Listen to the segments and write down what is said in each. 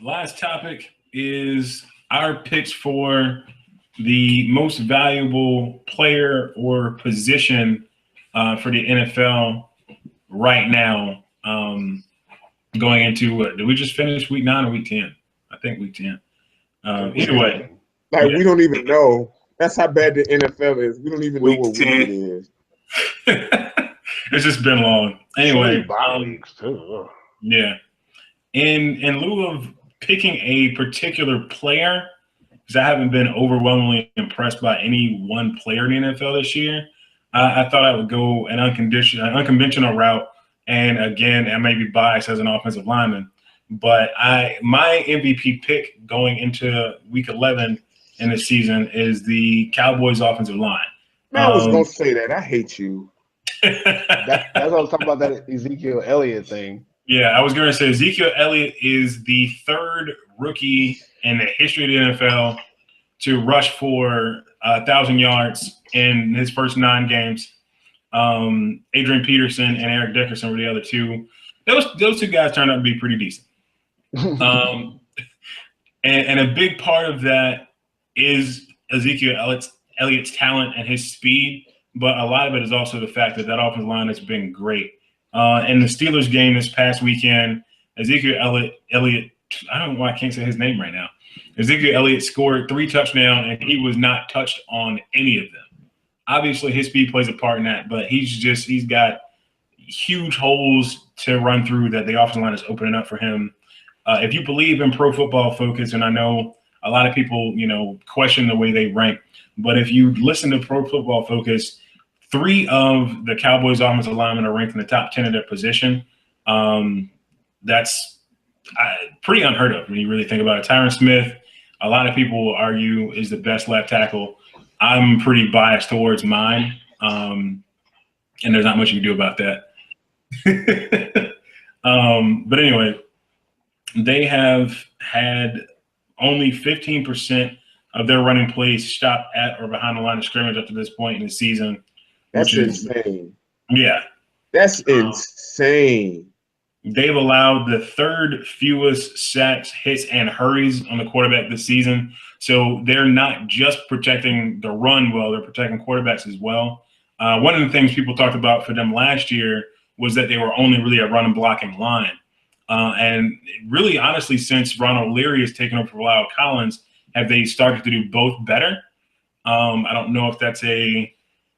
Last topic is our picks for the most valuable player or position for the NFL right now. Going into what? Did we just finish week 9 or week 10? I think week 10. Week Either way, 10. Like yeah, we don't even know. That's how bad the NFL is. We don't even know week what week 10. it is. It's just been long. So many Anyway, bye weeks too. yeah. In lieu of picking a particular player, because I haven't been overwhelmingly impressed by any one player in the NFL this year, I thought I would go an unconventional route. And again, I may be biased as an offensive lineman, but my MVP pick going into Week 11 in the season is the Cowboys offensive line. Man, I was gonna say that. I hate you. That's what I was talking about, that Ezekiel Elliott thing. Yeah, I was going to say Ezekiel Elliott is the third rookie in the history of the NFL to rush for 1,000 yards in his first 9 games. Adrian Peterson and Eric Dickerson were the other two. Those two guys turned out to be pretty decent. And a big part of that is Ezekiel Elliott's talent and his speed, but a lot of it is also the fact that offensive line has been great. In the Steelers game this past weekend, Ezekiel Elliott, I don't know why I can't say his name right now. Ezekiel Elliott scored 3 touchdowns, and he was not touched on any of them. Obviously, his speed plays a part in that, but he's got huge holes to run through that the offensive line is opening up for him. If you believe in Pro Football Focus, and I know a lot of people, question the way they rank, but if you listen to Pro Football Focus, 3 of the Cowboys offensive linemen are ranked in the top 10 of their position. That's pretty unheard of when you really think about it. Tyron Smith, a lot of people argue, is the best left tackle. I'm pretty biased towards mine, and there's not much you can do about that. But anyway, they have had only 15% of their running plays stopped at or behind the line of scrimmage up to this point in the season. That's insane. Yeah. That's insane. They've allowed the third fewest sacks, hits, and hurries on the quarterback this season. So they're not just protecting the run well, they're protecting quarterbacks as well. One of the things people talked about for them last year was that they were only really a run and blocking line. And really, honestly, since Ron O'Leary has taken over for Lyle Collins, have they started to do both better? I don't know if that's a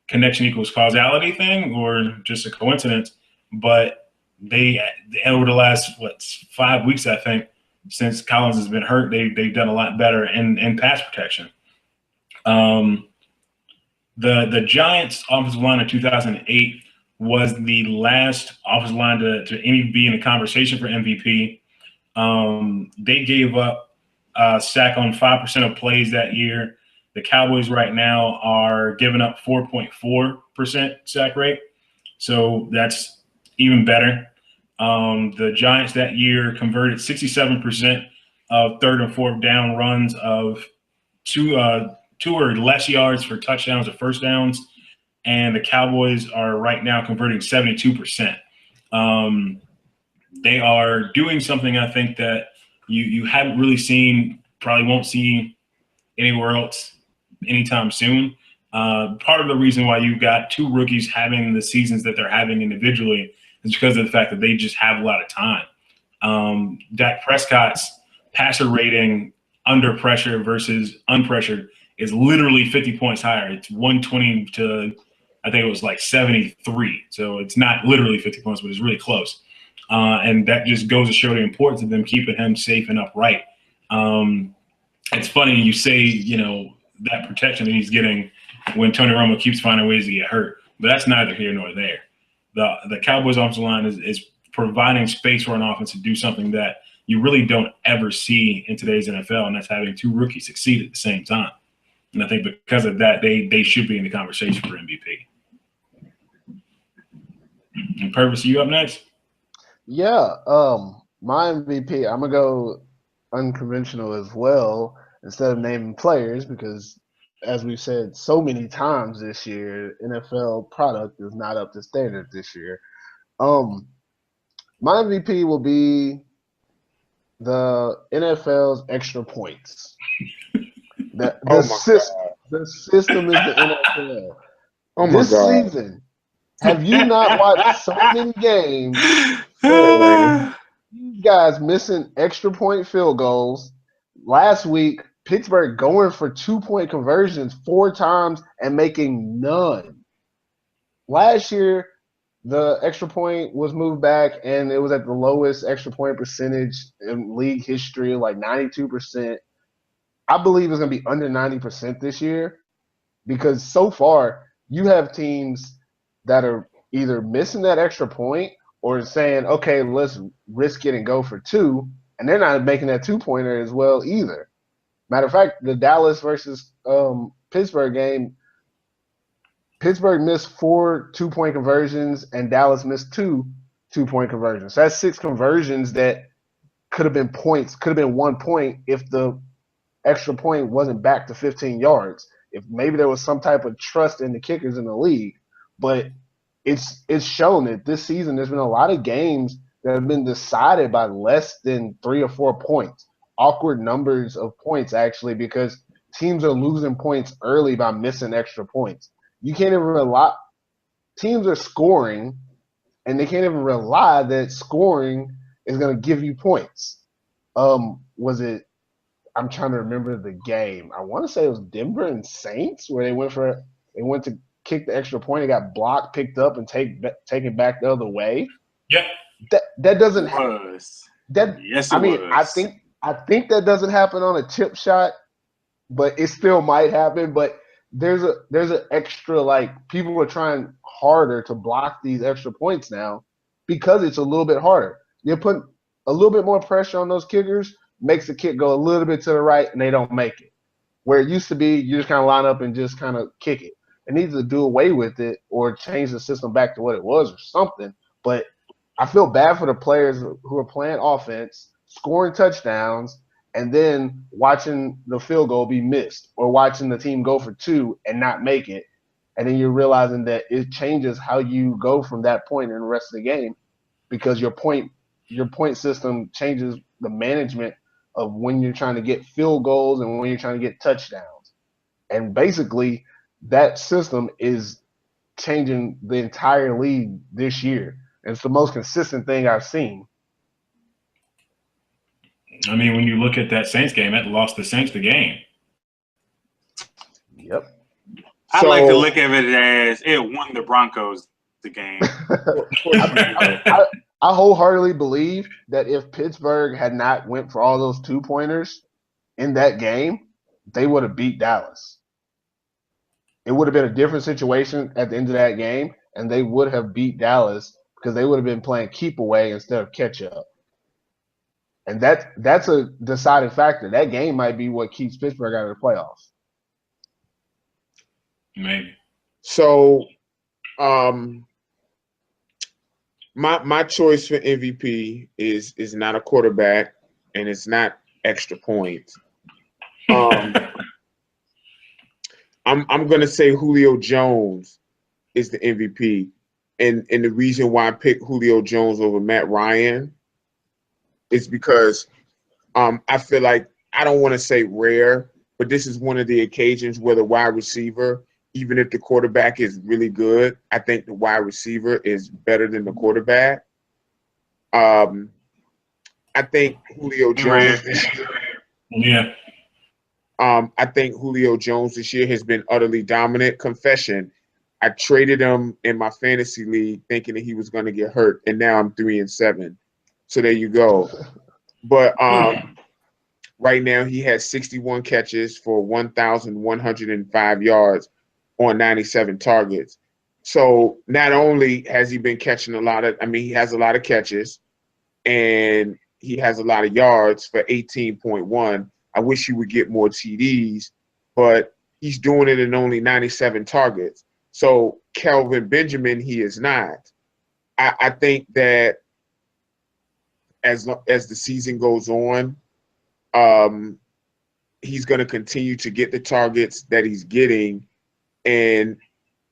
connection equals causality thing or just a coincidence, but they over the last 5 weeks, I think, since Collins has been hurt, they've done a lot better in pass protection. The Giants offensive line in 2008 was the last offensive line to be in a conversation for MVP. They gave up a sack on 5% of plays that year. The Cowboys right now are giving up 4.4% sack rate, so that's even better. The Giants that year converted 67% of third and fourth down runs of two or less yards for touchdowns or first downs, and the Cowboys are right now converting 72%. They are doing something I think that you haven't really seen, probably won't see anywhere else anytime soon. Part of the reason why you've got 2 rookies having the seasons that they're having individually is because of the fact that they just have a lot of time. Dak Prescott's passer rating under pressure versus unpressured is literally 50 points higher. It's 120 to, I think it was like 73. So it's not literally 50 points, but it's really close. And that just goes to show the importance of them keeping him safe and upright. It's funny you say, that protection that he's getting when Tony Romo keeps finding ways to get hurt, but that's neither here nor there. The Cowboys offensive line is providing space for an offense to do something that you really don't ever see in today's NFL, and that's having 2 rookies succeed at the same time. And I think because of that, they should be in the conversation for MVP. And Purvis, you up next? Yeah, my MVP, I'm gonna go unconventional as well instead of naming players because, as we've said so many times this year, NFL product is not up to standard this year. My MVP will be the NFL's extra points. The Oh the my system God. the system is the NFL. Oh my This God. season, have you not watched so many games Man. these guys missing extra point field goals? Last week, Pittsburgh going for 2-point conversions 4 times and making none. Last year, the extra point was moved back and it was at the lowest extra point percentage in league history, like 92%. I believe it's going to be under 90% this year because so far you have teams that are either missing that extra point or saying, okay, let's risk it and go for two, and they're not making that 2-pointer as well either. Matter of fact, the Dallas versus Pittsburgh game, Pittsburgh missed 4 2-point conversions and Dallas missed 2 2-point conversions. So that's 6 conversions that could have been points, could have been 1 point if the extra point wasn't back to 15 yards. If maybe there was some type of trust in the kickers in the league, but it's shown that this season there's been a lot of games that have been decided by less than 3 or 4 points. Awkward numbers of points actually because teams are losing points early by missing extra points. You can't even rely. Teams are scoring, and they can't even rely that scoring is going to give you points. Was it? I'm trying to remember the game. I want to say it was Denver and Saints where they went to kick the extra point. It got blocked, picked up, and take it back the other way. Yep. That doesn't It was. that. Yes, I it mean, was. I think that doesn't happen on a chip shot, but it still might happen. But there's an extra, like, people are trying harder to block these extra points now because it's a little bit harder. You're putting a little bit more pressure on those kickers, makes the kick go a little bit to the right and they don't make it. Where it used to be, you just kind of line up and just kind of kick it. It needs to do away with it or change the system back to what it was or something. But I feel bad for the players who are playing offense, scoring touchdowns, and then watching the field goal be missed or watching the team go for 2 and not make it. And then you're realizing that it changes how you go from that point in the rest of the game because your point system changes the management of when you're trying to get field goals and when you're trying to get touchdowns. And basically, that system is changing the entire league this year. And it's the most consistent thing I've seen. I mean, when you look at that Saints game, that lost the Saints the game. Yep. I like to look at it as it won the Broncos the game. I wholeheartedly believe that if Pittsburgh had not went for all those 2-pointers in that game, they would have beat Dallas. It would have been a different situation at the end of that game, and they would have beat Dallas because they would have been playing keep away instead of catch up. And that's a deciding factor. That game might be what keeps Pittsburgh out of the playoffs. Maybe. So, my choice for MVP is not a quarterback and it's not extra points. I'm gonna say Julio Jones is the MVP, and the reason why I picked Julio Jones over Matt Ryan is because I feel like, I don't want to say rare, but this is one of the occasions where the wide receiver, even if the quarterback is really good, I think the wide receiver is better than the quarterback. I think Julio Jones this year. Yeah. I think Julio Jones this year has been utterly dominant. Confession, I traded him in my fantasy league thinking that he was going to get hurt, and now I'm 3-7. So there you go. But right now he has 61 catches for 1,105 yards on 97 targets. So not only has he been catching he has a lot of catches, and he has a lot of yards for 18.1. I wish he would get more TDs, but he's doing it in only 97 targets. So Kelvin Benjamin, he is not. I think that as the season goes on, he's going to continue to get the targets that he's getting, and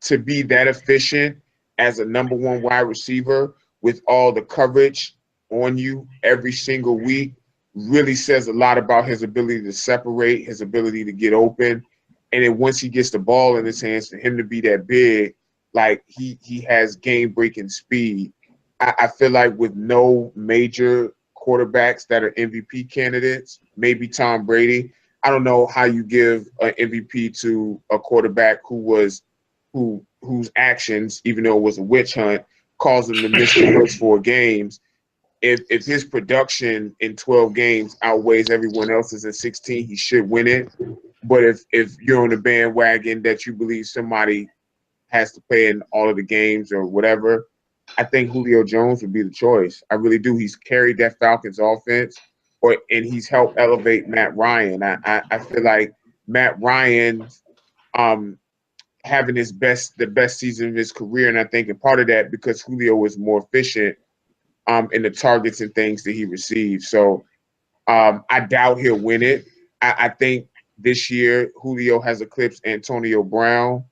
to be that efficient as a number one wide receiver with all the coverage on you every single week really says a lot about his ability to separate, his ability to get open. And then once he gets the ball in his hands, for him to be that big, like he has game-breaking speed. I feel like with no major quarterbacks that are MVP candidates, maybe Tom Brady. I don't know how you give an MVP to a quarterback whose actions, even though it was a witch hunt, caused him to miss the first 4 games. If his production in 12 games outweighs everyone else's in 16, he should win it. But if you're on the bandwagon that you believe somebody has to play in all of the games or whatever, I think Julio Jones would be the choice. I really do. He's carried that Falcons offense, and he's helped elevate Matt Ryan. I feel like Matt Ryan having the best season of his career, and I think a part of that because Julio was more efficient in the targets and things that he received. So I doubt he'll win it. I think this year Julio has eclipsed Antonio Brown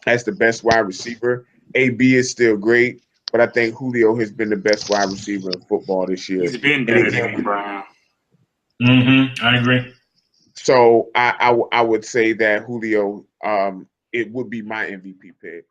as the best wide receiver. AB is still great, but I think Julio has been the best wide receiver in football this year. He's been better than Brown. I agree. So I would say that Julio, it would be my MVP pick.